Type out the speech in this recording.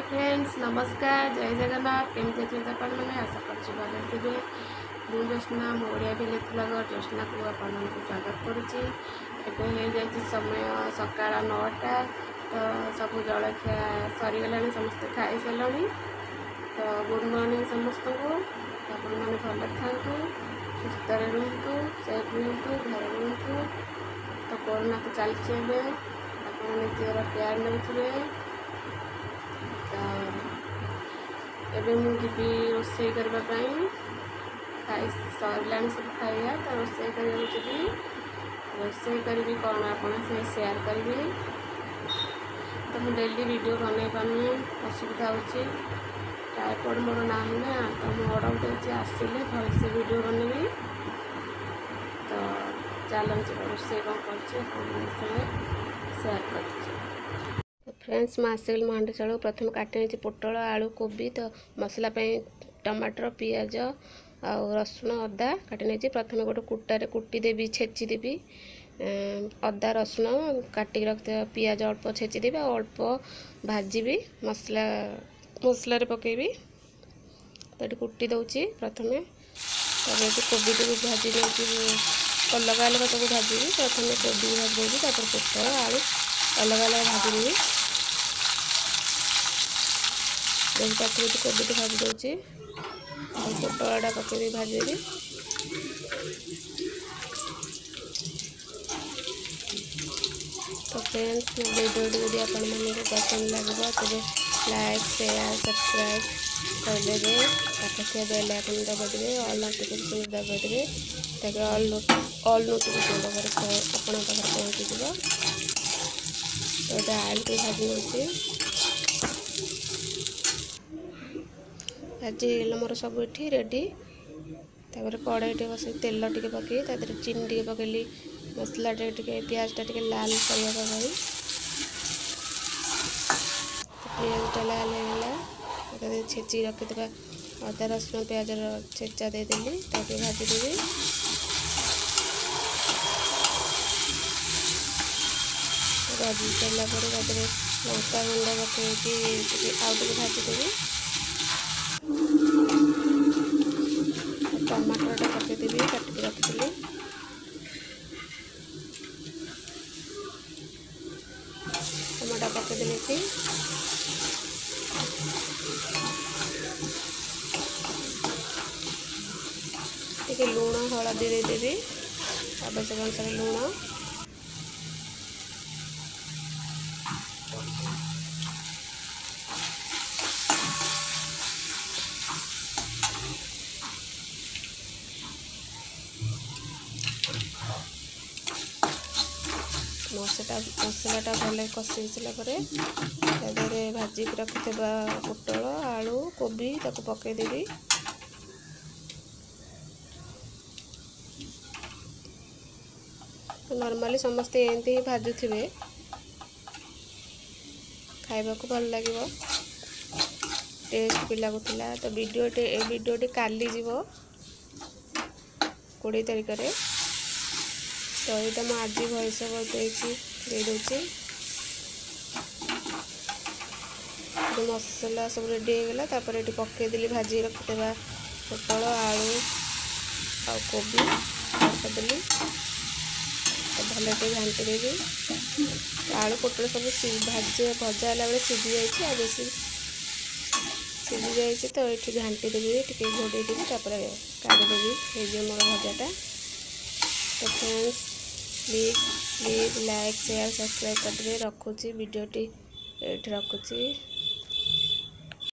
Friends नमस्कार जय जगन्नाथ केमती अच्छे आपण मैंने आशा कर भले थे मु ज्योत्ना मो ओडिया विलेज ब्लॉगर ज्योत्ना को आपण स्वागत करुच्ची समय सकाळ 9टा तो सब जलखिया सरीगला समस्त खाई सारे तो गुड मॉर्निंग समस्त को आपण मैंने भल था सुस्थ रुहतु सेफ रुहतु घर रुहतु तो कोरोना तो चलते आप निजर केयर नौथे एबे मु जीवी रोषे करने खाई सरला सब खाइबा तो रोषे कर रोषे करी कौन आप सेयार करी तो मुझे डेली वीडियो बन पानी असुविधा हो टाइपॉड मोर ना तो मुझे ऑर्डर देती आसिले भलसे वीडियो बनवी तो चलते रोषे कौन कर सेयार कर फ्रेंड्स मैं आसिगली महांडी चालू प्रथम काटी पोटल आलू कोबी तो मसला टमाटर पियाज आ रसुण अदा काटी प्रथम गोटे कुटारे कुटीदेवी छेचिदेवी अदा रसुण काटिक रखि पियाज अल्प छेचिदेवी अल्प भाजी मसला मसलार पकेबी तो ये कुटी दूची प्रथम कोबी को भाजी अलग अलग सब भाजी प्रथम कोबी भाजी देवी पोटल आलू अलग अलग भाजी प्रथम कोबी तो भाजी दूची पोटलटा पकड़ भाजी तो फ्रेंड्स वीडियो जब आप पसंद लगे तेज लाइक शेयर सब्सक्राइब करदे पाखे बेल आइकन दबाइदेवे ऑल नोटिफिकेशन दबाइदेवे ताकि ऑल नोटिफिकेशन दबार आपण पहुँची तो आलू को भाजी नौची भाजी मोर सब ये रेडी तापर कड़ाई बस तेल टे पकई तादर चीनी टे पकईली मसला टे पियाजटा टे लाल करने पियाजटा लाल होगा छेची रखी अदा रसुण पियाज छेचा देदेली ताकि भाजीदेवी भाजी सारापर लंका गुंड पकई आउटे भाजीदेवी टमाटरटा पकईदेवी काटिक रखी टमाटर पकईदेली टे लुण हलदी देदेवी आवश्यक अनुसार लुण मसलाटा भले कषि सारापर भाजिक रखि पोटल आलू कोबी ताको पकईदेवी नॉर्मली समस्ते एमती ही भाजुवे खाइबा को भल लगे टेस्ट भी लगुला तो वीडियोटी काली जीव 20 तारिख तो यहाँ मुझे आज भैस दे दूची मसला सब रेडी होगला ये पकईदेली भाजी रखिदेवा पोटल आलू आ कोबी रखिदेली भले घाटी देवी आलू पोटल सब भजा बेले सीझी जाए बेसी सीझी जाए तो ये घाटी देवी टे घोड़े देवी काढ़ीदेवी मोर भजाटा तो friends please like share subscribe करदे रखुची वीडियोटी ये रखुची।